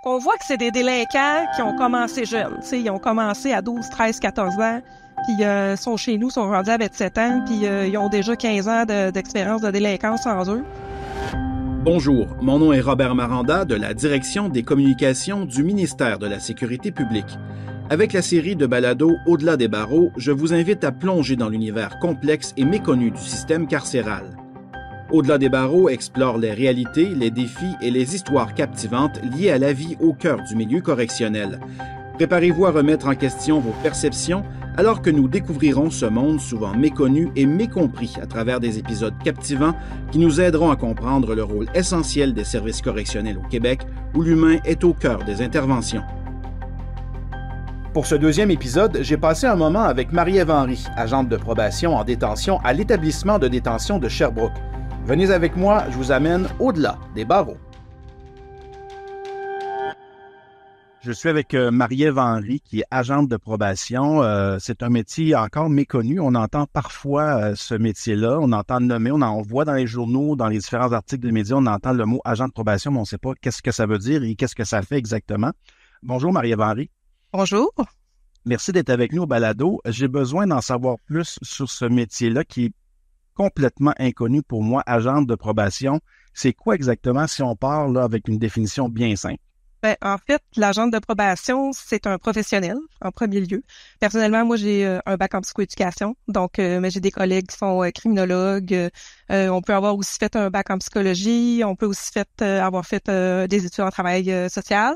qu'on voit que c'est des délinquants qui ont commencé jeunes. T'sais, ils ont commencé à 12, 13, 14 ans, puis sont chez nous, sont rendus à 27 ans, puis ils ont déjà 15 ans d'expérience de délinquance en eux. Bonjour, mon nom est Robert Maranda de la Direction des communications du ministère de la Sécurité publique. Avec la série de balados Au-delà des barreaux, je vous invite à plonger dans l'univers complexe et méconnu du système carcéral. Au-delà des barreaux explore les réalités, les défis et les histoires captivantes liées à la vie au cœur du milieu correctionnel. Préparez-vous à remettre en question vos perceptions alors que nous découvrirons ce monde souvent méconnu et mécompris à travers des épisodes captivants qui nous aideront à comprendre le rôle essentiel des services correctionnels au Québec où l'humain est au cœur des interventions. Pour ce deuxième épisode, j'ai passé un moment avec Marie-Ève Henry, agente de probation en détention à l'établissement de détention de Sherbrooke. Venez avec moi, je vous amène au-delà des barreaux. Je suis avec Marie-Ève Henry, qui est agente de probation. C'est un métier encore méconnu. On entend parfois ce métier-là. On entend le nommer, on voit dans les journaux, dans les différents articles des médias, on entend le mot agent de probation, mais on ne sait pas qu'est-ce que ça veut dire et qu'est-ce que ça fait exactement. Bonjour Marie-Ève Henry. Bonjour. Merci d'être avec nous au balado. J'ai besoin d'en savoir plus sur ce métier-là qui est complètement inconnu pour moi, agente de probation. C'est quoi exactement si on part là avec une définition bien simple? Ben, en fait, l'agent de probation, c'est un professionnel, en premier lieu. Personnellement, moi, j'ai un bac en psychoéducation, donc mais j'ai des collègues qui sont criminologues. On peut avoir aussi fait un bac en psychologie. On peut aussi avoir fait des études en travail social.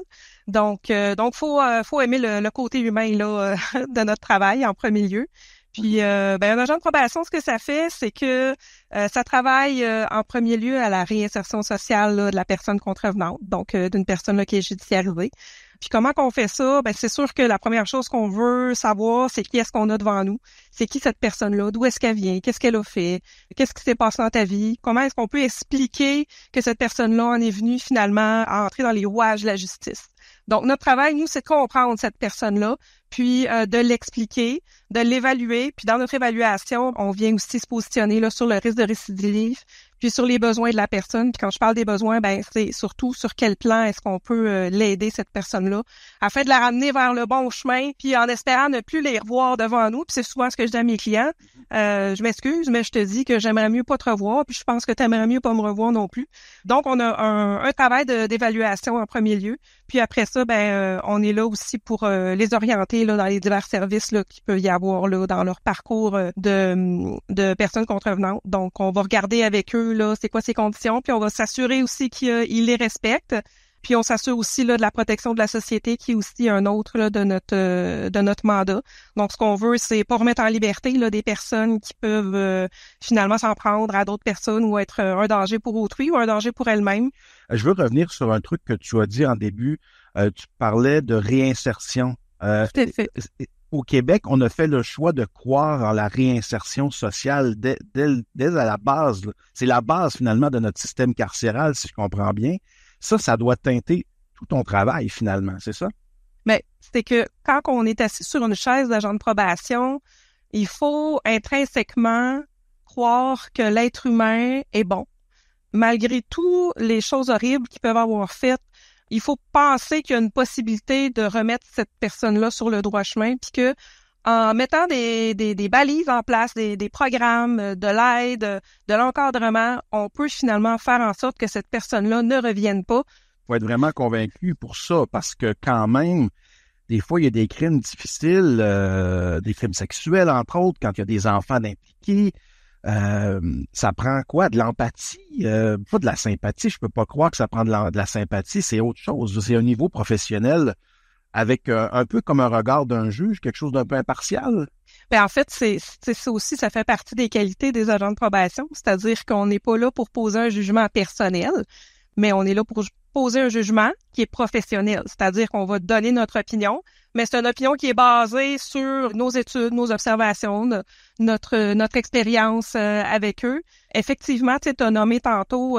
Donc, faut aimer le côté humain là de notre travail en premier lieu. Puis, un agent de probation, ce que ça fait, c'est que ça travaille en premier lieu à la réinsertion sociale là, de la personne contrevenante, donc d'une personne là, qui est judiciarisée. Puis comment qu'on fait ça? Ben c'est sûr que la première chose qu'on veut savoir, c'est qui est-ce qu'on a devant nous. C'est qui cette personne-là? D'où est-ce qu'elle vient? Qu'est-ce qu'elle a fait? Qu'est-ce qui s'est passé dans ta vie? Comment est-ce qu'on peut expliquer que cette personne-là en est venue finalement à entrer dans les rouages de la justice? Donc, notre travail, nous, c'est de comprendre cette personne-là, puis de l'expliquer, de l'évaluer. Puis dans notre évaluation, on vient aussi se positionner là sur le risque de récidive, puis sur les besoins de la personne. Puis quand je parle des besoins, ben c'est surtout sur quel plan est-ce qu'on peut l'aider, cette personne-là, afin de la ramener vers le bon chemin, puis en espérant ne plus les revoir devant nous. Puis c'est souvent ce que je dis à mes clients. Je m'excuse, mais je te dis que j'aimerais mieux pas te revoir, puis je pense que tu aimerais mieux pas me revoir non plus. Donc, on a un travail d'évaluation en premier lieu. Puis après ça, on est là aussi pour les orienter là dans les divers services là qu'il peut y avoir là dans leur parcours de personnes contrevenantes. Donc, on va regarder avec eux là c'est quoi ces conditions, puis on va s'assurer aussi qu'ils les respectent. Puis on s'assure aussi là de la protection de la société qui est aussi un autre là de notre mandat. Donc ce qu'on veut, c'est pas remettre en liberté là des personnes qui peuvent finalement s'en prendre à d'autres personnes ou être un danger pour autrui ou un danger pour elles-mêmes. Je veux revenir sur un truc que tu as dit en début. Tu parlais de réinsertion. Tout à fait. Au Québec, on a fait le choix de croire en la réinsertion sociale dès à la base. Là. C'est la base finalement de notre système carcéral, si je comprends bien. Ça doit teinter tout ton travail, finalement, c'est ça? Mais c'est que quand on est assis sur une chaise d'agent de probation, il faut intrinsèquement croire que l'être humain est bon. Malgré toutes les choses horribles qu'ils peuvent avoir faites, il faut penser qu'il y a une possibilité de remettre cette personne-là sur le droit chemin, puis que en mettant des balises en place, des programmes, de l'aide, de l'encadrement, on peut finalement faire en sorte que cette personne-là ne revienne pas. Il faut être vraiment convaincu pour ça, parce que quand même, des fois, il y a des crimes difficiles, des crimes sexuels, entre autres, quand il y a des enfants impliqués. Ça prend quoi? De l'empathie? Pas de la sympathie. Je peux pas croire que ça prend de la sympathie. C'est autre chose. C'est un niveau professionnel avec un peu comme un regard d'un juge, quelque chose d'un peu impartial. En fait, c'est ça aussi, ça fait partie des qualités des agents de probation, c'est-à-dire qu'on n'est pas là pour poser un jugement personnel, mais on est là pour poser un jugement qui est professionnel, c'est-à-dire qu'on va donner notre opinion, mais c'est une opinion qui est basée sur nos études, nos observations, notre expérience avec eux. Effectivement, tu as nommé tantôt,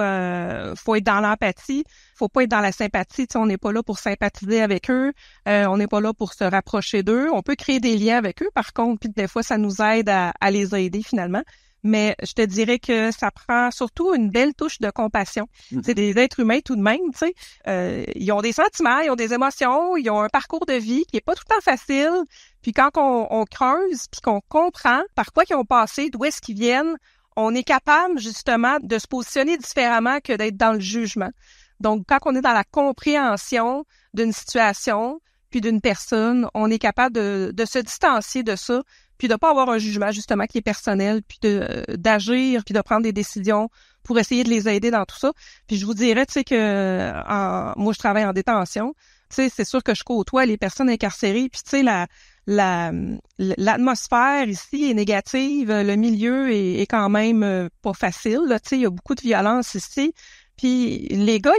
faut être dans l'empathie, faut pas être dans la sympathie. On n'est pas là pour sympathiser avec eux, on n'est pas là pour se rapprocher d'eux. On peut créer des liens avec eux, par contre, puis des fois, ça nous aide à les aider finalement. mais je te dirais que ça prend surtout une belle touche de compassion. C'est des êtres humains tout de même, tu sais. Ils ont des sentiments, ils ont des émotions, ils ont un parcours de vie qui est pas tout le temps facile. Puis quand on creuse, puis qu'on comprend par quoi ils ont passé, d'où est-ce qu'ils viennent, on est capable justement de se positionner différemment que d'être dans le jugement. Donc, quand on est dans la compréhension d'une situation, puis d'une personne, on est capable de se distancier de ça, puis de pas avoir un jugement justement qui est personnel, puis d'agir, puis de prendre des décisions pour essayer de les aider dans tout ça. Puis je vous dirais, tu sais, que moi, je travaille en détention. Tu sais, c'est sûr que je côtoie les personnes incarcérées, puis tu sais, l'atmosphère ici est négative, le milieu est quand même pas facile, là, tu sais, il y a beaucoup de violence ici. Puis les gars,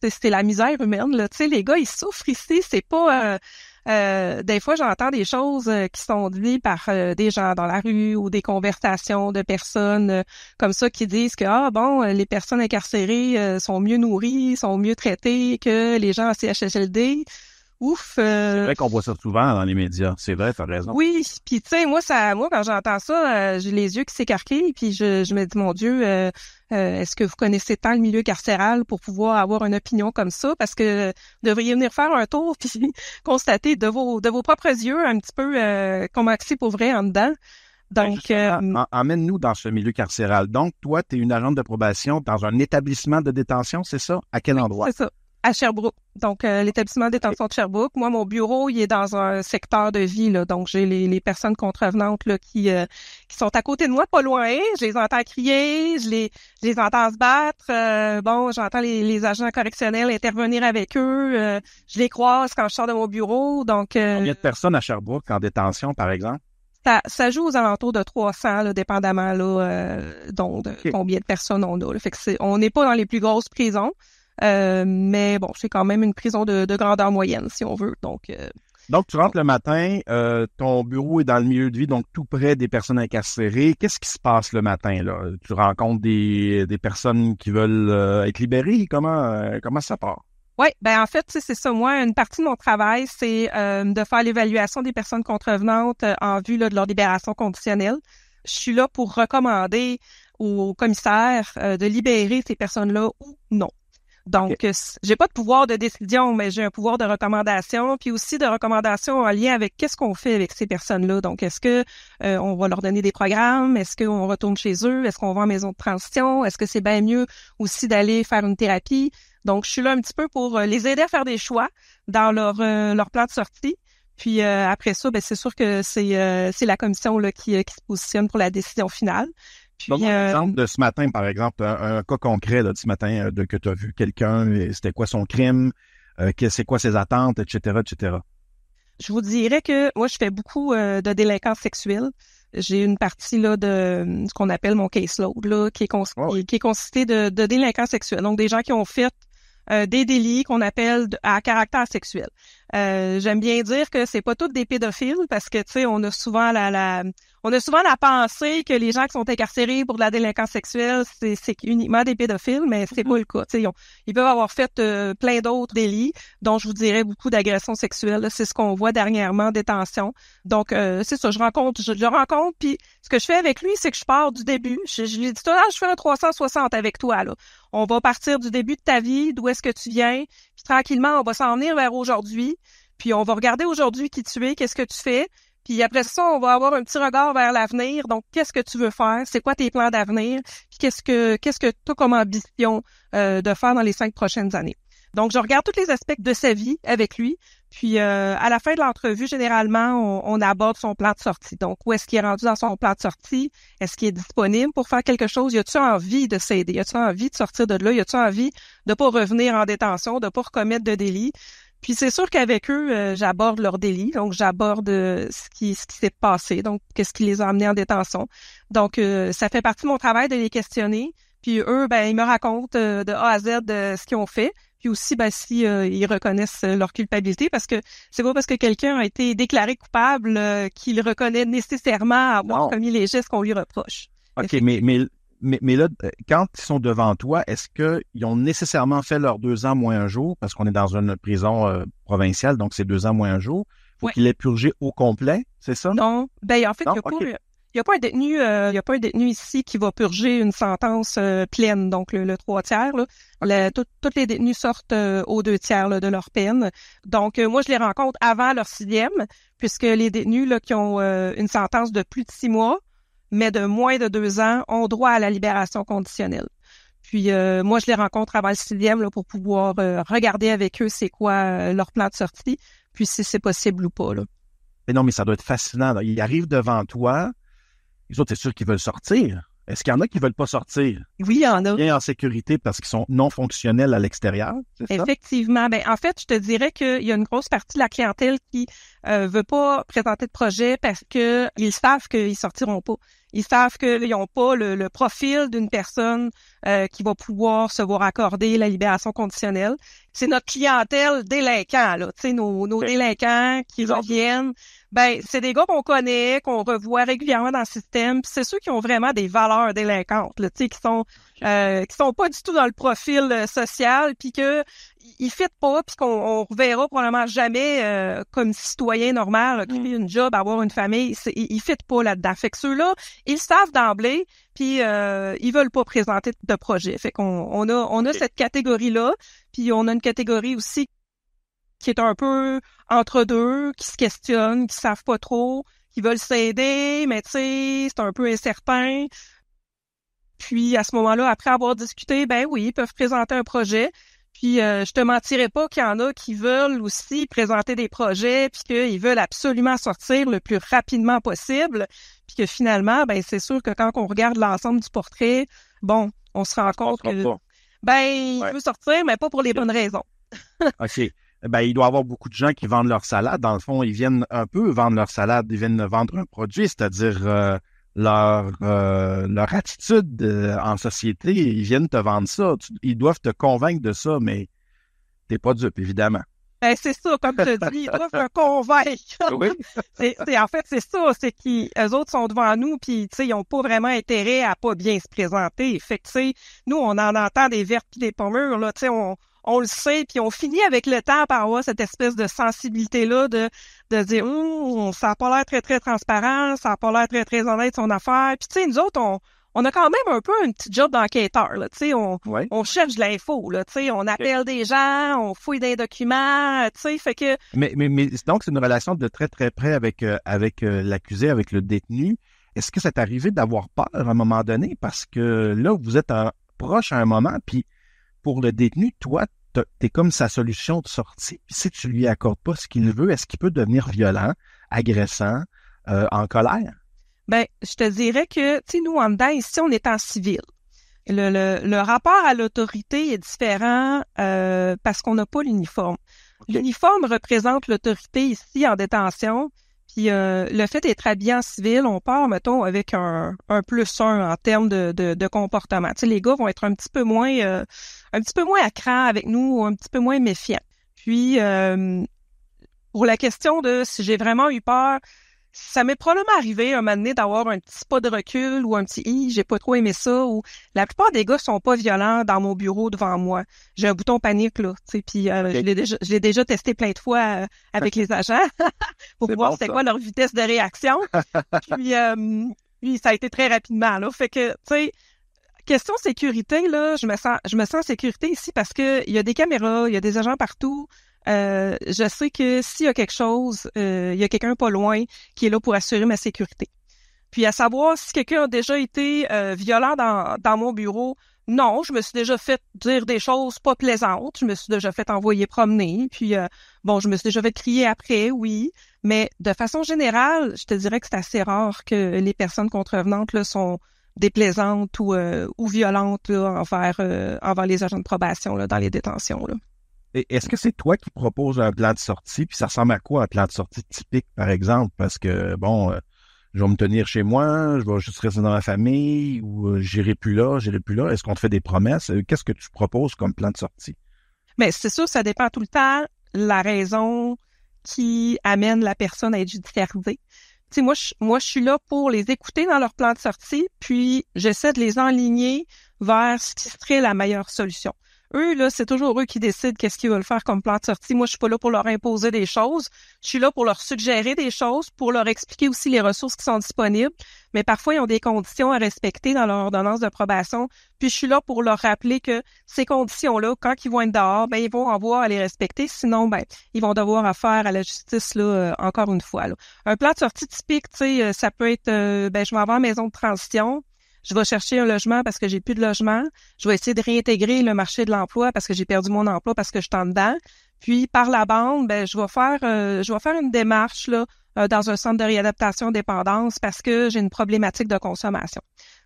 c'est la misère humaine, là. Tu sais, les gars, ils souffrent ici. C'est pas... des fois, j'entends des choses qui sont dites par des gens dans la rue ou des conversations de personnes comme ça qui disent que les personnes incarcérées sont mieux nourries, sont mieux traitées que les gens en CHSLD. Ouf! C'est vrai qu'on voit ça souvent dans les médias. C'est vrai, t'as raison. Oui, puis tu sais, moi quand j'entends ça, j'ai les yeux qui s'écarquillent, puis je me dis, mon Dieu, est-ce que vous connaissez tant le milieu carcéral pour pouvoir avoir une opinion comme ça? Parce que vous devriez venir faire un tour puis constater de vos propres yeux un petit peu comment c'est pour vrai en dedans. Donc, emmène-nous dans ce milieu carcéral. Donc, toi, tu es une agente de probation dans un établissement de détention, c'est ça? À quel endroit? C'est ça. À Sherbrooke. Donc, l'établissement de détention de Sherbrooke. Moi, mon bureau, il est dans un secteur de vie, là. Donc, j'ai les personnes contrevenantes, là, qui sont à côté de moi, pas loin. Je les entends crier, je les entends se battre. J'entends les agents correctionnels intervenir avec eux. Je les croise quand je sors de mon bureau. Donc, combien de personnes à Sherbrooke en détention, par exemple? Ça joue aux alentours de 300, là, dépendamment, là, combien de personnes on a, là. Fait que on n'est pas dans les plus grosses prisons. Mais bon, c'est quand même une prison de grandeur moyenne, si on veut. Donc, tu rentres le matin, ton bureau est dans le milieu de vie, donc tout près des personnes incarcérées. Qu'est-ce qui se passe le matin, là? Tu rencontres des personnes qui veulent être libérées? Comment ça part? Oui, ben en fait, c'est ça. Moi, une partie de mon travail, c'est de faire l'évaluation des personnes contrevenantes en vue là, de leur libération conditionnelle. Je suis là pour recommander au commissaire de libérer ces personnes-là ou non. Donc, j'ai pas de pouvoir de décision, mais j'ai un pouvoir de recommandation, puis aussi de recommandation en lien avec qu'est-ce qu'on fait avec ces personnes-là. Donc, est-ce que on va leur donner des programmes? Est-ce qu'on retourne chez eux? Est-ce qu'on va en maison de transition? Est-ce que c'est bien mieux aussi d'aller faire une thérapie? Donc, je suis là un petit peu pour les aider à faire des choix dans leur plan de sortie. Puis après ça, ben c'est sûr que c'est la commission là qui se positionne pour la décision finale. Puis, donc, exemple de ce matin, par exemple, un cas concret là, de ce matin que tu as vu quelqu'un, c'était quoi son crime, c'est quoi ses attentes, etc., etc. Je vous dirais que moi, je fais beaucoup de délinquance sexuelle. J'ai une partie là de ce qu'on appelle mon caseload, là, qui est constitué de délinquants sexuels. Donc, des gens qui ont fait des délits qu'on appelle à caractère sexuel. J'aime bien dire que c'est pas tous des pédophiles parce que tu sais on a souvent la pensée que les gens qui sont incarcérés pour de la délinquance sexuelle c'est uniquement des pédophiles, mais c'est pas le cas. Tu sais ils peuvent avoir fait plein d'autres délits, dont je vous dirais beaucoup d'agressions sexuelles. Là. C'est ce qu'on voit dernièrement en détention. Donc c'est ça, je le rencontre puis ce que je fais avec lui, c'est que je pars du début. Je lui dis toi, je fais un 360 avec toi là. On va partir du début de ta vie, d'où est-ce que tu viens, puis tranquillement, on va s'en venir vers aujourd'hui, puis on va regarder aujourd'hui qui tu es, qu'est-ce que tu fais, puis après ça, on va avoir un petit regard vers l'avenir, donc qu'est-ce que tu veux faire, c'est quoi tes plans d'avenir, puis qu'est-ce que tu as comme ambition de faire dans les 5 prochaines années. Donc, je regarde tous les aspects de sa vie avec lui. Puis, à la fin de l'entrevue, généralement, on aborde son plan de sortie. Donc, où est-ce qu'il est rendu dans son plan de sortie? Est-ce qu'il est disponible pour faire quelque chose? Y a-tu envie de s'aider? Y a-tu envie de sortir de là? Y a-tu envie de pas revenir en détention, de pas recommettre de délit? Puis, c'est sûr qu'avec eux, j'aborde leurs délits. Donc, j'aborde ce qui s'est passé. Donc, qu'est-ce qui les a amenés en détention? Donc, ça fait partie de mon travail de les questionner. Puis, eux, ben, ils me racontent de A à Z ce qu'ils ont fait. Puis aussi, ben, si ils reconnaissent leur culpabilité, parce que c'est pas parce que quelqu'un a été déclaré coupable qu'il reconnaît nécessairement avoir commis les gestes qu'on lui reproche. OK, mais là, quand ils sont devant toi, est-ce qu'ils ont nécessairement fait leurs 2 ans moins un jour, parce qu'on est dans une prison provinciale, donc c'est 2 ans moins un jour, faut qu'ils l'aient purgé au complet, c'est ça? Non, ben en fait, il il y a pas un détenu ici qui va purger une sentence pleine, donc le 3/4. Là. Toutes les détenus sortent aux 2/3 là, de leur peine. Donc, moi, je les rencontre avant leur 6e, puisque les détenus là, qui ont une sentence de plus de 6 mois, mais de moins de 2 ans, ont droit à la libération conditionnelle. Puis moi, je les rencontre avant le 6e là, pour pouvoir regarder avec eux c'est quoi leur plan de sortie, puis si c'est possible ou pas. Là. Mais non, mais ça doit être fascinant. Là. Ils arrivent devant toi, les autres, c'est sûr qu'ils veulent sortir. Est-ce qu'il y en a qui veulent pas sortir? Oui, il y en a. Bien en sécurité parce qu'ils sont non fonctionnels à l'extérieur, c'est ça? Effectivement. Ben, en fait, je te dirais qu'il y a une grosse partie de la clientèle qui veut pas présenter de projet parce que ils savent qu'ils sortiront pas. Ils savent qu'ils n'ont pas le profil d'une personne qui va pouvoir se voir accorder la libération conditionnelle. C'est notre clientèle délinquant, là. Tu sais, nos délinquants qui reviennent. Ben, c'est des gars qu'on connaît, qu'on revoit régulièrement dans le système. Puis c'est ceux qui ont vraiment des valeurs délinquantes, là, tu sais, qui sont pas du tout dans le profil social, puis que ils fitent pas, puis qu'on reverra probablement jamais comme citoyen normal, occuper une job, avoir une famille. Ils fitent pas là-dedans. Fait que ceux-là, ils savent d'emblée, puis ils veulent pas présenter de projet. Fait qu'on a cette catégorie-là, puis on a une catégorie aussi qui est un peu entre deux, qui se questionnent, qui savent pas trop, qui veulent s'aider, mais tu sais, c'est un peu incertain. Puis à ce moment-là, après avoir discuté, ben oui, ils peuvent présenter un projet. Puis je te mentirais pas qu'il y en a qui veulent aussi présenter des projets, puis qu'ils veulent absolument sortir le plus rapidement possible. Puis que finalement, ben c'est sûr que quand on regarde l'ensemble du portrait, bon, on se rend compte que il veut sortir, mais pas pour les bonnes raisons. OK. Ben, il doit y avoir beaucoup de gens qui vendent leur salade. Dans le fond, ils viennent un peu vendre leur salade, ils viennent vendre un produit, c'est-à-dire leur attitude en société, ils viennent te vendre ça. Ils doivent te convaincre de ça, mais t'es pas dupe, évidemment. Ben, c'est ça, comme tu dis, ils doivent me convaincre. Oui. En fait, c'est ça, c'est qu'eux autres sont devant nous, puis tu sais, ils ont pas vraiment intérêt à pas bien se présenter. Fait que tu sais, nous, on en entend des vertes pis des pommures, là, tu sais, on le sait, puis on finit avec le temps par avoir cette espèce de sensibilité-là de dire ça a pas l'air très, très transparent, ça a pas l'air très, très honnête son affaire. Puis tu sais, nous autres, on a quand même un peu un petit job d'enquêteur, là, tu sais, on cherche de l'info, là, tu sais, on appelle des gens, on fouille des documents, tu sais, fait que... Mais donc, c'est une relation de très, très près avec l'accusé, avec le détenu. Est-ce que ça t'est arrivé d'avoir peur à un moment donné? Parce que là, vous êtes proche à un moment, puis pour le détenu, toi, t'es comme sa solution de sortie. Puis si tu lui accordes pas ce qu'il veut, est-ce qu'il peut devenir violent, agressant, en colère? Ben, je te dirais que, tu sais, nous, en dedans, ici, on est en civil. Le rapport à l'autorité est différent parce qu'on n'a pas l'uniforme. Okay. L'uniforme représente l'autorité ici en détention. Puis le fait d'être habillé en civil, on part, mettons, avec un +1 en termes de comportement. Tu sais, les gars vont être un petit peu moins à cran avec nous, un petit peu moins méfiants. Puis pour la question de si j'ai vraiment eu peur, ça m'est probablement arrivé un moment donné d'avoir un petit pas de recul ou un petit j'ai pas trop aimé ça, ou la plupart des gars sont pas violents dans mon bureau devant moi. J'ai un bouton panique, là, tu sais, puis okay. je l'ai déjà testé plein de fois avec les agents pour voir c'était quoi leur vitesse de réaction. Puis ça a été très rapidement, là. Fait que, tu sais, question sécurité, là, je me sens en sécurité ici parce que il y a des caméras, il y a des agents partout. Je sais que s'il y a quelque chose, il y a quelqu'un pas loin qui est là pour assurer ma sécurité. Puis à savoir si quelqu'un a déjà été violent dans mon bureau, non, je me suis déjà fait dire des choses pas plaisantes, je me suis déjà fait envoyer promener, puis je me suis déjà fait crier après, oui, mais de façon générale, je te dirais que c'est assez rare que les personnes contrevenantes là sont déplaisantes ou violentes là, envers les agents de probation là, dans les détentions là. Est-ce que c'est toi qui proposes un plan de sortie? Puis ça ressemble à quoi un plan de sortie typique, par exemple? Parce que, je vais me tenir chez moi, je vais juste rester dans ma famille, ou j'irai plus là. Est-ce qu'on te fait des promesses? Qu'est-ce que tu proposes comme plan de sortie? Mais c'est sûr, ça dépend tout le temps la raison qui amène la personne à être judiciarisée. Tu sais, moi, je suis là pour les écouter dans leur plan de sortie, puis j'essaie de les enligner vers ce qui serait la meilleure solution. eux, là, c'est toujours eux qui décident qu'est-ce qu'ils veulent faire comme plan de sortie. Moi, je suis pas là pour leur imposer des choses. Je suis là pour leur suggérer des choses, pour leur expliquer aussi les ressources qui sont disponibles. Mais parfois, ils ont des conditions à respecter dans leur ordonnance de probation. Puis, je suis là pour leur rappeler que ces conditions-là, quand ils vont être dehors, ben, ils vont avoir à les respecter. Sinon, ben, ils vont devoir affaire à la justice, là, encore une fois, là. Un plan de sortie typique, tu sais, ça peut être, ben, je vais avoir une maison de transition. Je vais chercher un logement parce que j'ai plus de logement. Je vais essayer de réintégrer le marché de l'emploi parce que j'ai perdu mon emploi parce que je suis en dedans. Puis par la bande, ben je vais faire une démarche là dans un centre de réadaptation dépendance parce que j'ai une problématique de consommation.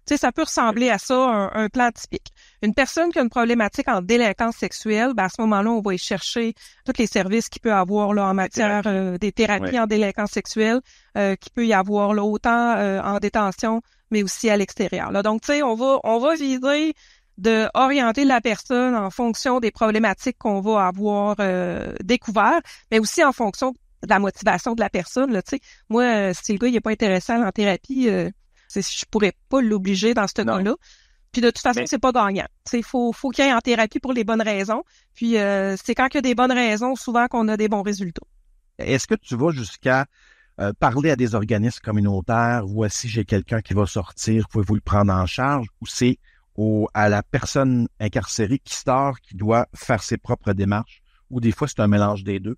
Tu sais, ça peut ressembler à ça, un plan typique. Une personne qui a une problématique en délinquance sexuelle, ben à ce moment-là, on va y chercher tous les services qu'il peut avoir là en matière des thérapies en délinquance sexuelle, qu'il peut y avoir là autant en détention, mais aussi à l'extérieur. Là. Donc, tu sais, on va viser de orienter la personne en fonction des problématiques qu'on va avoir découvertes, mais aussi en fonction de la motivation de la personne. Là, tu sais, moi, si le gars il est pas intéressant en thérapie, je pourrais pas l'obliger dans ce cas-là. Puis de toute façon, c'est pas gagnant. Il faut qu'il y ait en thérapie pour les bonnes raisons. Puis c'est quand il y a des bonnes raisons, souvent qu'on a des bons résultats. Est-ce que tu vas jusqu'à parler à des organismes communautaires, voici j'ai quelqu'un qui va sortir, pouvez-vous le prendre en charge, ou c'est à la personne incarcérée qui sort qui doit faire ses propres démarches, ou des fois c'est un mélange des deux?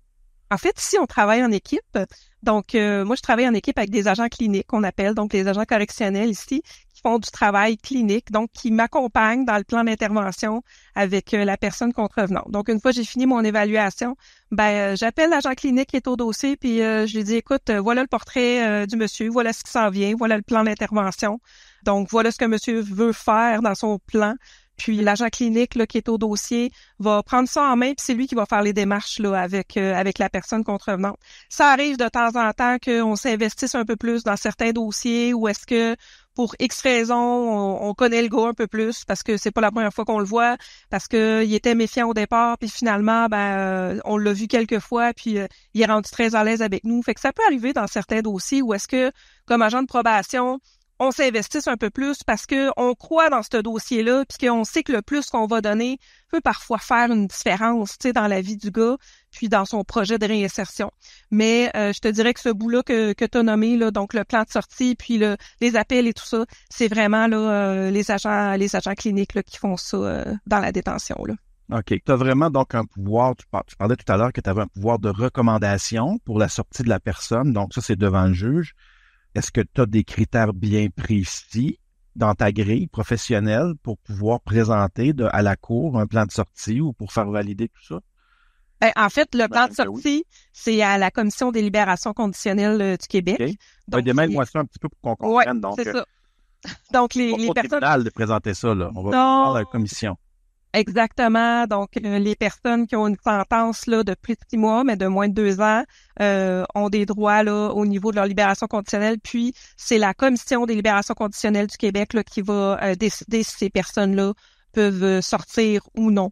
En fait, ici, on travaille en équipe. Donc, moi, je travaille en équipe avec des agents cliniques, qu'on appelle, donc les agents correctionnels ici, qui font du travail clinique, donc qui m'accompagnent dans le plan d'intervention avec la personne contrevenante. Donc, une fois que j'ai fini mon évaluation, ben j'appelle l'agent clinique qui est au dossier, puis je lui dis, écoute, voilà le portrait du monsieur, voilà ce qui s'en vient, voilà le plan d'intervention. Donc, voilà ce que monsieur veut faire dans son plan. Puis l'agent clinique là, qui est au dossier va prendre ça en main, puis c'est lui qui va faire les démarches là avec la personne contrevenante. Ça arrive de temps en temps qu'on s'investisse un peu plus dans certains dossiers ou est-ce que pour X raisons, on connaît le gars un peu plus parce que c'est pas la première fois qu'on le voit, parce que il était méfiant au départ, puis finalement on l'a vu quelques fois, puis il est rendu très à l'aise avec nous. Fait que ça peut arriver dans certains dossiers où est-ce que comme agent de probation on s'investisse un peu plus parce que on croit dans ce dossier-là puis qu'on sait que le plus qu'on va donner peut parfois faire une différence, tu sais, dans la vie du gars puis dans son projet de réinsertion. Mais je te dirais que ce bout-là que tu as nommé, là, donc le plan de sortie puis les appels et tout ça, c'est vraiment là les agents cliniques là, qui font ça dans la détention, là. OK. Tu as vraiment donc un pouvoir, tu parlais tout à l'heure que tu avais un pouvoir de recommandation pour la sortie de la personne, donc ça, c'est devant le juge. Est-ce que tu as des critères bien précis dans ta grille professionnelle pour pouvoir présenter à la cour un plan de sortie ou pour faire valider tout ça? Ben, en fait, le plan de sortie, c'est à la Commission des libérations conditionnelles du Québec. Okay. Donc, démêle-moi ça un petit peu pour qu'on comprenne. Ouais, donc, c'est ça. Donc, les personnes... tribunal de présenter ça, là. On va voir la commission. Exactement. Donc, les personnes qui ont une sentence là de plus de 6 mois, mais de moins de 2 ans, ont des droits là au niveau de leur libération conditionnelle. Puis, c'est la Commission des libérations conditionnelles du Québec là qui va décider si ces personnes-là peuvent sortir ou non.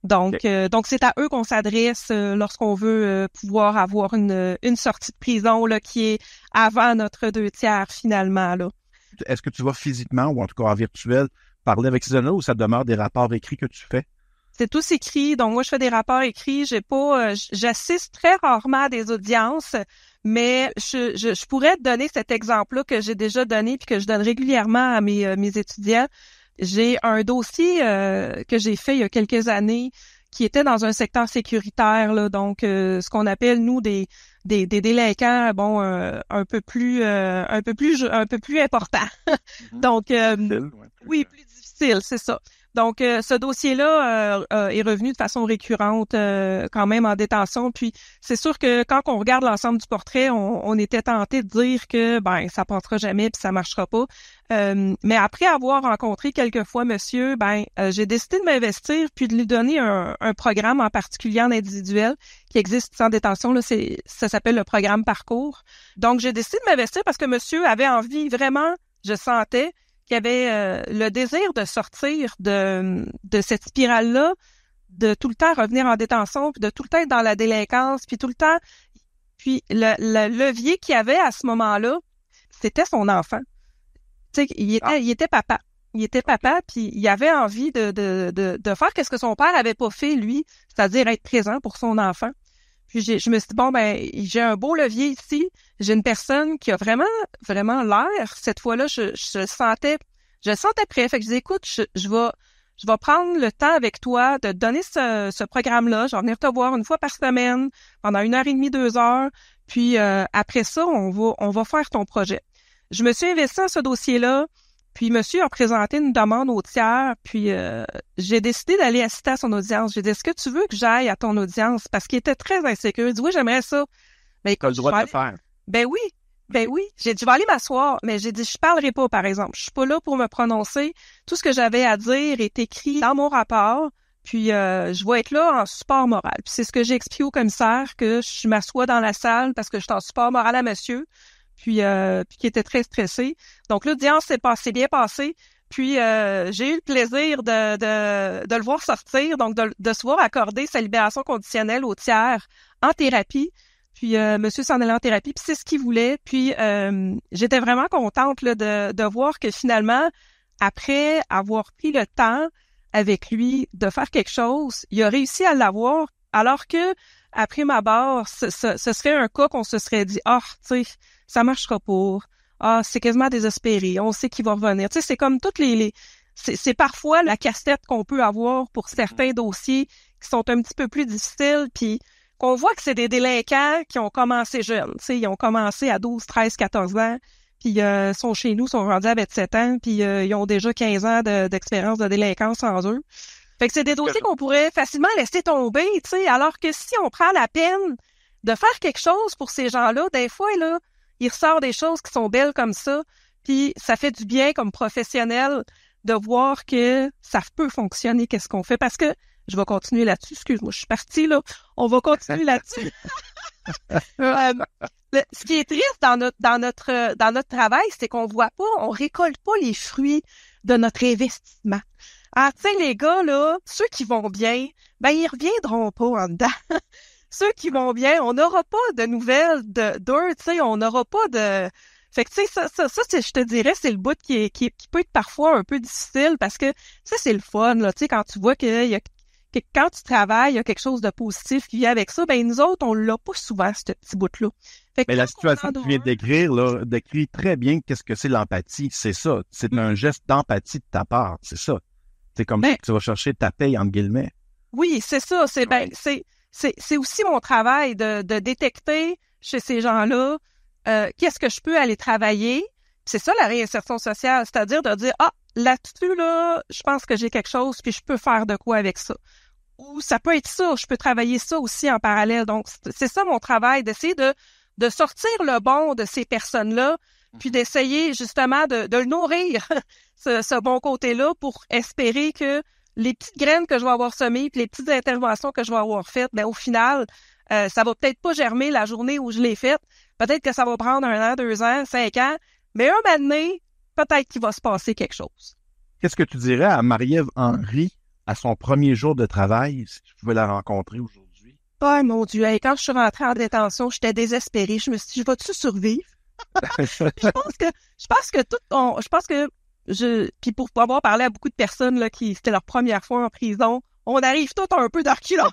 Donc, donc c'est à eux qu'on s'adresse lorsqu'on veut pouvoir avoir une sortie de prison là qui est avant notre 2/3 finalement là. Est-ce que tu vas physiquement ou en tout cas en virtuel parler avec ces gens-là ou ça demeure des rapports écrits que tu fais? C'est tous écrit. Donc, moi, je fais des rapports écrits. J'assiste très rarement à des audiences, mais je pourrais te donner cet exemple-là que j'ai déjà donné puis que je donne régulièrement à mes étudiants. J'ai un dossier que j'ai fait il y a quelques années qui était dans un secteur sécuritaire, là, donc ce qu'on appelle nous des délinquants, bon, un peu plus importants. Donc oui, plus difficile, c'est ça. Donc, ce dossier-là est revenu de façon récurrente quand même en détention. Puis, c'est sûr que quand on regarde l'ensemble du portrait, on était tenté de dire que ça passera jamais puis ça marchera pas. Mais après avoir rencontré quelques fois monsieur, j'ai décidé de m'investir puis de lui donner un programme en particulier en individuel qui existe sans détention. Là, ça s'appelle le programme Parcours. Donc, j'ai décidé de m'investir parce que monsieur avait envie vraiment, je sentais, qui avait le désir de sortir de cette spirale-là, de tout le temps revenir en détention, puis de tout le temps être dans la délinquance, puis tout le temps... Puis le levier qu'il avait à ce moment-là, c'était son enfant. Tu sais, il était papa. il était papa, puis il avait envie de faire qu'est-ce que son père avait pas fait, lui, c'est-à-dire être présent pour son enfant. Puis je me suis dit, bon, ben, j'ai un beau levier ici. J'ai une personne qui a vraiment, vraiment l'air. Cette fois-là, je le sentais prêt. Fait que je dis, écoute, je vais prendre le temps avec toi de te donner ce programme-là. Je vais venir te voir une fois par semaine, pendant 1h30, 2 heures. Puis après ça, on va faire ton projet. Je me suis investie dans ce dossier-là. Puis monsieur a présenté une demande au tiers, puis j'ai décidé d'aller assister à son audience. J'ai dit, est-ce que tu veux que j'aille à ton audience? Parce qu'il était très insécure. Il dit, oui, j'aimerais ça. Ben, écoute, t'as le droit de le faire. Ben oui. J'ai dit, je vais aller m'asseoir, mais j'ai dit, je parlerai pas, par exemple. Je suis pas là pour me prononcer. Tout ce que j'avais à dire est écrit dans mon rapport, puis je vais être là en support moral. Puis c'est ce que j'ai expliqué au commissaire, que je m'assois dans la salle parce que je suis en support moral à monsieur. Puis qui était très stressé. Donc l'audience s'est bien passée. Puis j'ai eu le plaisir de le voir sortir, donc de se voir accorder sa libération conditionnelle au tiers en thérapie. Puis monsieur s'en allait en thérapie, puis c'est ce qu'il voulait. Puis j'étais vraiment contente là, de voir que finalement, après avoir pris le temps avec lui de faire quelque chose, il a réussi à l'avoir, alors que après ma barre, ce serait un cas qu'on se serait dit, tu sais, ça marchera pas. C'est quasiment désespéré. On sait qu'il va revenir. Tu sais, c'est comme toutes c'est parfois la casse-tête qu'on peut avoir pour certains dossiers qui sont un petit peu plus difficiles, puis qu'on voit que c'est des délinquants qui ont commencé jeunes. Tu sais, ils ont commencé à 12, 13, 14 ans, puis sont chez nous, sont rendus à 27 ans, puis ils ont déjà 15 ans d'expérience de délinquance en eux. Fait que c'est des dossiers qu'on pourrait facilement laisser tomber, tu sais, alors que si on prend la peine de faire quelque chose pour ces gens-là, des fois, là, il ressort des choses qui sont belles comme ça, puis ça fait du bien comme professionnel de voir que ça peut fonctionner, qu'est-ce qu'on fait, parce que je vais continuer là-dessus, excuse-moi, je suis partie, là, on va continuer là-dessus. Ce qui est triste dans notre travail, c'est qu'on voit pas, on récolte pas les fruits de notre investissement. Ah, tu sais, les gars, là, ceux qui vont bien, ben, ils reviendront pas en dedans. Ceux qui vont bien, on n'aura pas de nouvelles d'eux, tu sais, on n'aura pas de... Fait que, tu sais, ça, je te dirais, c'est le bout qui peut être parfois un peu difficile parce que, ça, c'est le fun, là, tu sais, quand tu vois que quand tu travailles, il y a quelque chose de positif qui vient avec ça, ben, nous autres, on l'a pas souvent, ce petit bout-là. Fait que mais la situation que tu viens de décrire, là, décrit très bien qu'est-ce que c'est l'empathie. C'est ça. C'est un geste d'empathie de ta part. C'est ça. C'est comme tu vas chercher ta paye, entre guillemets. Oui, c'est ça. C'est aussi mon travail de détecter chez ces gens-là qu'est-ce que je peux aller travailler. C'est ça la réinsertion sociale, c'est-à-dire de dire là-dessus, là, je pense que j'ai quelque chose, puis je peux faire de quoi avec ça. Ou ça peut être ça, je peux travailler ça aussi en parallèle. Donc, c'est ça mon travail, d'essayer de sortir le bon de ces personnes-là, puis d'essayer justement de le nourrir, ce bon côté-là, pour espérer que les petites graines que je vais avoir semées, puis les petites interventions que je vais avoir faites, ben au final, ça va peut-être pas germer la journée où je l'ai faite. Peut-être que ça va prendre 1 an, 2 ans, 5 ans, mais un moment donné, peut-être qu'il va se passer quelque chose. Qu'est-ce que tu dirais à Marie-Ève Henry à son premier jour de travail, si tu pouvais la rencontrer aujourd'hui? Oh mon Dieu, hey, quand je suis rentrée en détention, j'étais désespérée. Je me suis dit, je vais-tu survivre? Puis pour avoir parlé à beaucoup de personnes là qui c'était leur première fois en prison, on arrive tous un peu d'arculon.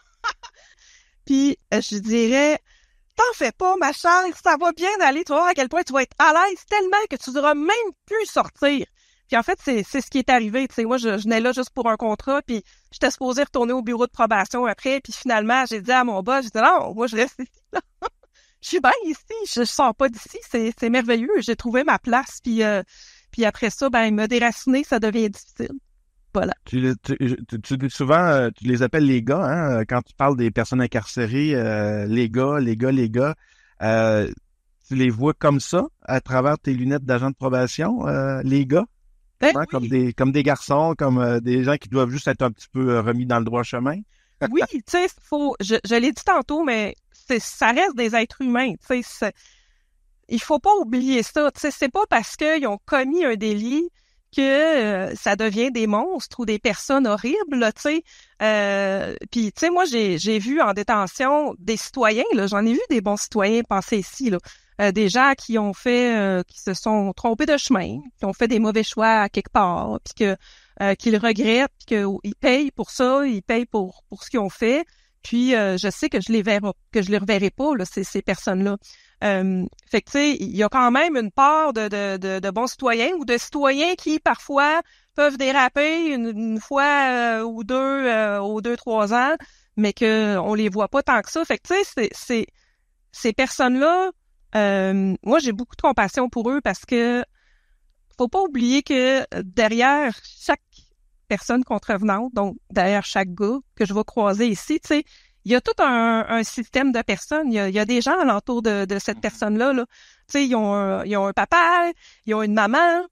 Puis je dirais, t'en fais pas, ma chère, ça va bien aller, tu vas voir à quel point tu vas être à l'aise tellement que tu voudras même plus sortir. Puis en fait, c'est ce qui est arrivé. Tu sais, moi, je venais là juste pour un contrat, puis j'étais supposée retourner au bureau de probation après, puis finalement, j'ai dit à mon boss, j'ai dit non, moi, je reste ici, là. Je suis bien ici, je sors pas d'ici, c'est merveilleux, j'ai trouvé ma place, puis après ça, ben, me déraciner, ça devient difficile. Voilà. Tu dis souvent, tu les appelles les gars, hein, quand tu parles des personnes incarcérées, les gars. Tu les vois comme ça, à travers tes lunettes d'agent de probation, les gars? Ben, oui. Comme des garçons, comme des gens qui doivent juste être un petit peu remis dans le droit chemin? Oui, tu sais, je l'ai dit tantôt, mais ça reste des êtres humains, tu sais, il faut pas oublier ça, tu sais, c'est pas parce qu'ils ont commis un délit que ça devient des monstres ou des personnes horribles, tu sais. Puis, tu sais, moi, j'ai vu en détention des citoyens, là, j'en ai vu des bons citoyens passer ici, là. des gens qui ont fait, qui se sont trompés de chemin, qui ont fait des mauvais choix à quelque part, puis qu'ils regrettent, puis qu'ils payent pour ça, ils payent pour ce qu'ils ont fait. Puis je sais que je les reverrai pas là, ces personnes-là. Fait que tu sais, il y a quand même une part de bons citoyens ou de citoyens qui parfois peuvent déraper une fois ou deux aux 2-3 ans, mais que on les voit pas tant que ça. Fait que tu sais, ces personnes-là, moi j'ai beaucoup de compassion pour eux parce que faut pas oublier que derrière chaque personne contrevenante, donc derrière chaque gars que je vais croiser ici, tu sais, il y a tout un système de personnes. Il y a des gens alentour de cette personne-là. Là. Tu sais, ils ont un papa, ils ont une maman,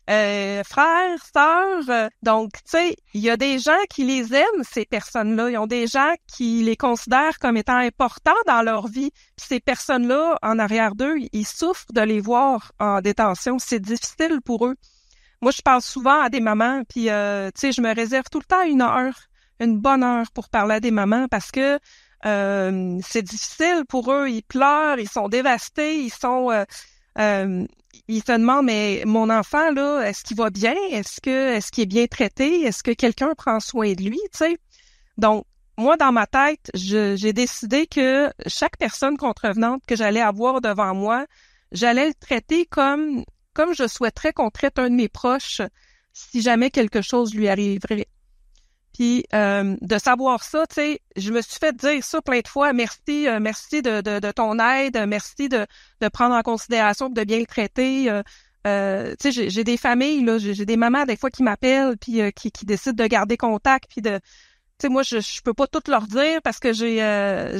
frère, sœur. Donc, tu sais, il y a des gens qui les aiment, ces personnes-là. Ils ont des gens qui les considèrent comme étant importants dans leur vie. Puis ces personnes-là, en arrière d'eux, ils souffrent de les voir en détention. C'est difficile pour eux. Moi, je parle souvent à des mamans, puis tu sais, je me réserve tout le temps une bonne heure pour parler à des mamans parce que c'est difficile pour eux. Ils pleurent, ils sont dévastés, ils se demandent, mais mon enfant, là, est-ce qu'il va bien? Est-ce qu'il est bien traité? Est-ce que quelqu'un prend soin de lui? Tu sais? Donc, moi, dans ma tête, j'ai décidé que chaque personne contrevenante que j'allais avoir devant moi, j'allais le traiter comme je souhaiterais qu'on traite un de mes proches si jamais quelque chose lui arriverait. Puis de savoir ça, tu sais, je me suis fait dire ça plein de fois. Merci de ton aide, merci de prendre en considération, de bien le traiter. Tu sais, j'ai des familles là, j'ai des mamans des fois qui m'appellent puis qui décident de garder contact puis de, tu sais, moi je peux pas tout leur dire parce que je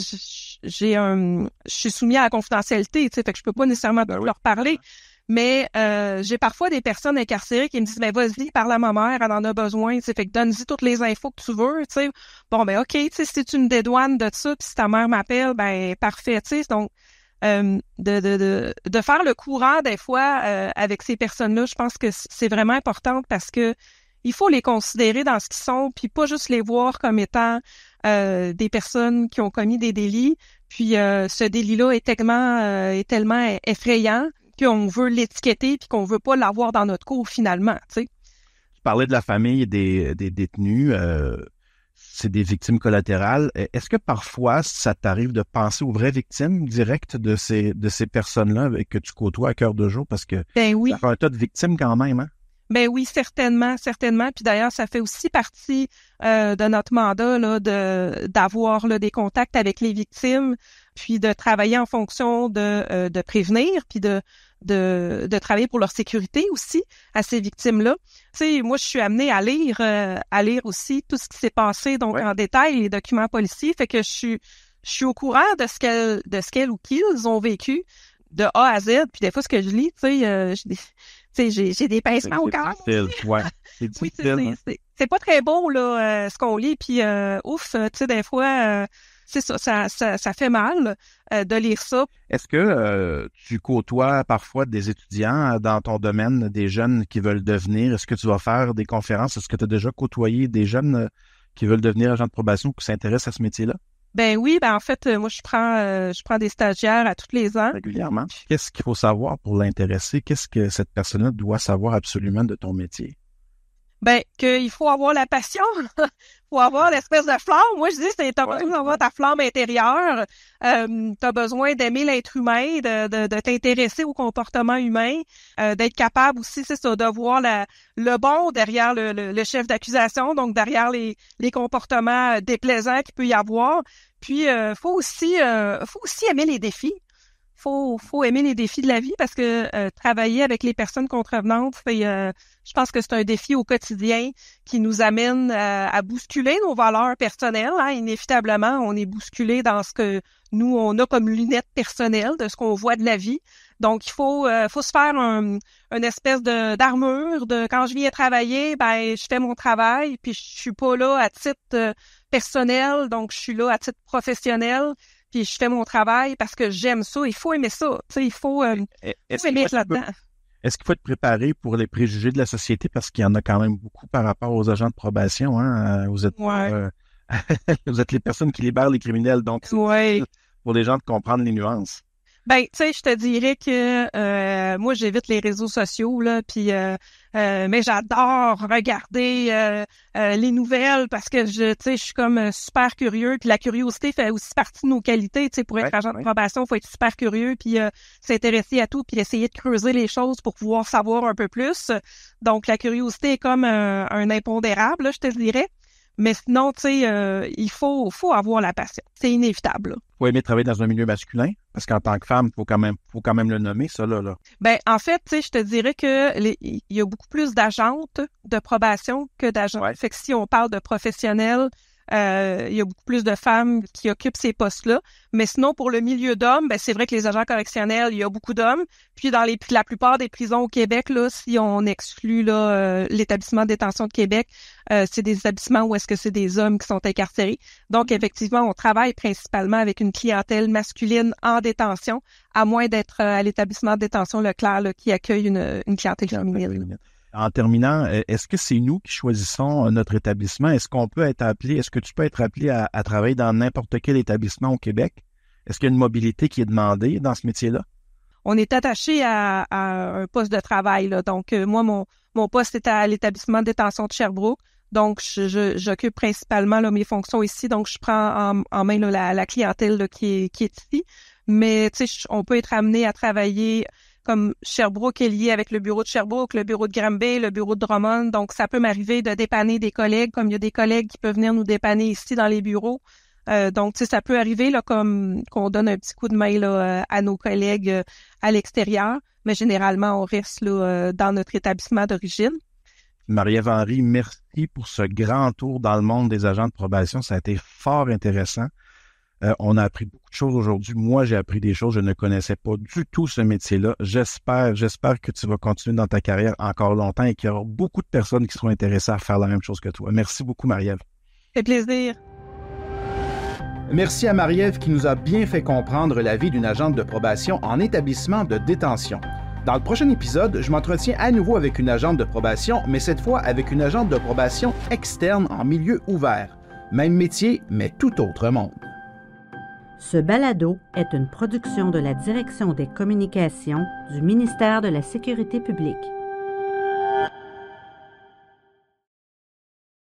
suis soumis à la confidentialité, tu sais, fait que je peux pas nécessairement tout leur parler. Mais j'ai parfois des personnes incarcérées qui me disent, mais vas-y, parle à ma mère, elle en a besoin, tu sais, fait que donne-y toutes les infos que tu veux, tu sais. Bon, ben ok, tu sais, si tu me dédouanes de ça, puis si ta mère m'appelle, ben parfait, tu sais. Donc, de faire le courant des fois avec ces personnes-là, je pense que c'est vraiment important parce que il faut les considérer dans ce qu'ils sont, puis pas juste les voir comme étant des personnes qui ont commis des délits. Puis ce délit-là est tellement effrayant qu'on veut l'étiqueter puis qu'on veut pas l'avoir dans notre cours finalement, tu sais. Tu parlais de la famille des détenus, c'est des victimes collatérales. Est-ce que parfois, ça t'arrive de penser aux vraies victimes directes de ces personnes-là que tu côtoies à cœur de jour? Parce que ben oui. ça fait un tas de victimes quand même, hein? Ben oui, certainement. Puis d'ailleurs, ça fait aussi partie de notre mandat là, d'avoir là, des contacts avec les victimes, puis de travailler en fonction de prévenir, puis de travailler pour leur sécurité aussi à ces victimes-là. Tu sais, moi, je suis amenée à lire aussi tout ce qui s'est passé donc en détail, les documents policiers, fait que je suis au courant de ce qu'elles ou qu'ils ont vécu de A à Z, puis des fois ce que je lis, tu sais, j'ai des pincements au cœur. Ouais, c'est difficile. Oui, c'est pas très beau là ce qu'on lit, puis ouf, tu sais, des fois c'est ça fait mal de lire ça. Est-ce que tu côtoies parfois des étudiants dans ton domaine, des jeunes qui veulent devenir? Est-ce que tu vas faire des conférences? Est-ce que tu as déjà côtoyé des jeunes qui veulent devenir agents de probation ou qui s'intéressent à ce métier-là? Ben oui, ben en fait, moi je prends des stagiaires à tous les ans. Régulièrement. Qu'est-ce qu'il faut savoir pour l'intéresser? Qu'est-ce que cette personne-là doit savoir absolument de ton métier? Ben, qu'il faut avoir la passion, faut avoir l'espèce de flamme. Moi, je dis, t'as besoin d'avoir ta flamme intérieure, t'as besoin d'aimer l'être humain, de t'intéresser au comportement humain, d'être capable aussi, c'est ça, de voir le bon derrière le chef d'accusation, donc derrière les comportements déplaisants qu'il peut y avoir. Puis, faut aussi aimer les défis. Faut aimer les défis de la vie parce que travailler avec les personnes contrevenantes, je pense que c'est un défi au quotidien qui nous amène à bousculer nos valeurs personnelles. Hein. Inévitablement, on est bousculé dans ce que nous, on a comme lunettes personnelles de ce qu'on voit de la vie. Donc, il faut se faire une espèce d'armure de quand je viens travailler, ben je fais mon travail, puis je suis pas là à titre personnel, donc je suis là à titre professionnel. Puis je fais mon travail parce que j'aime ça. Il faut aimer ça. Tu sais, il faut aimer être là-dedans. Est-ce qu'il faut être préparé pour les préjugés de la société? Parce qu'il y en a quand même beaucoup par rapport aux agents de probation. Hein? Vous êtes vous êtes les personnes qui libèrent les criminels. Donc, c'est difficile pour les gens de comprendre les nuances. Ben, tu sais, je te dirais que moi, j'évite les réseaux sociaux, là, puis mais j'adore regarder les nouvelles parce que tu sais, je suis comme super curieux, puis la curiosité fait aussi partie de nos qualités, tu sais, pour être agent de probation, il faut être super curieux, puis s'intéresser à tout, puis essayer de creuser les choses pour pouvoir savoir un peu plus. Donc, la curiosité est comme un impondérable, là, je te dirais. Mais sinon, tu sais, il faut avoir la passion. C'est inévitable, là. Faut aimer travailler dans un milieu masculin, parce qu'en tant que femme, faut quand même le nommer, ça, là. Ben, en fait, tu sais, je te dirais que il y a beaucoup plus d'agentes de probation que d'agents. Ouais. Fait que si on parle de professionnels, il y a beaucoup plus de femmes qui occupent ces postes-là. Mais sinon, pour le milieu d'hommes, ben, c'est vrai que les agents correctionnels, il y a beaucoup d'hommes. Puis dans la plupart des prisons au Québec, là, si on exclut là l'établissement de détention de Québec, c'est des établissements où est-ce que c'est des hommes qui sont incarcérés. Donc, effectivement, on travaille principalement avec une clientèle masculine en détention, à moins d'être à l'établissement de détention Leclerc là, qui accueille une clientèle féminine. En terminant, est-ce que c'est nous qui choisissons notre établissement? Est-ce que tu peux être appelé à travailler dans n'importe quel établissement au Québec? Est-ce qu'il y a une mobilité qui est demandée dans ce métier-là? On est attaché à un poste de travail, là. Donc, moi, mon poste est à l'établissement de détention de Sherbrooke. Donc, j'occupe principalement là, mes fonctions ici. Donc, je prends en main là, la clientèle là, qui est ici. Mais, tu sais, on peut être amené à travailler comme Sherbrooke est lié avec le bureau de Sherbrooke, le bureau de Granby, le bureau de Drummond. Donc, ça peut m'arriver de dépanner des collègues, comme il y a des collègues qui peuvent venir nous dépanner ici dans les bureaux. Donc, tu sais, ça peut arriver là comme qu'on donne un petit coup de main là à nos collègues à l'extérieur, mais généralement, on reste là dans notre établissement d'origine. Marie-Ève Henry, merci pour ce grand tour dans le monde des agents de probation. Ça a été fort intéressant. On a appris beaucoup de choses aujourd'hui. Moi, j'ai appris des choses. Je ne connaissais pas du tout ce métier-là. J'espère que tu vas continuer dans ta carrière encore longtemps et qu'il y aura beaucoup de personnes qui seront intéressées à faire la même chose que toi. Merci beaucoup, Marie-Ève. Ça fait plaisir. Merci à Marie-Ève qui nous a bien fait comprendre la vie d'une agente de probation en établissement de détention. Dans le prochain épisode, je m'entretiens à nouveau avec une agente de probation, mais cette fois avec une agente de probation externe en milieu ouvert. Même métier, mais tout autre monde. Ce balado est une production de la Direction des communications du ministère de la Sécurité publique.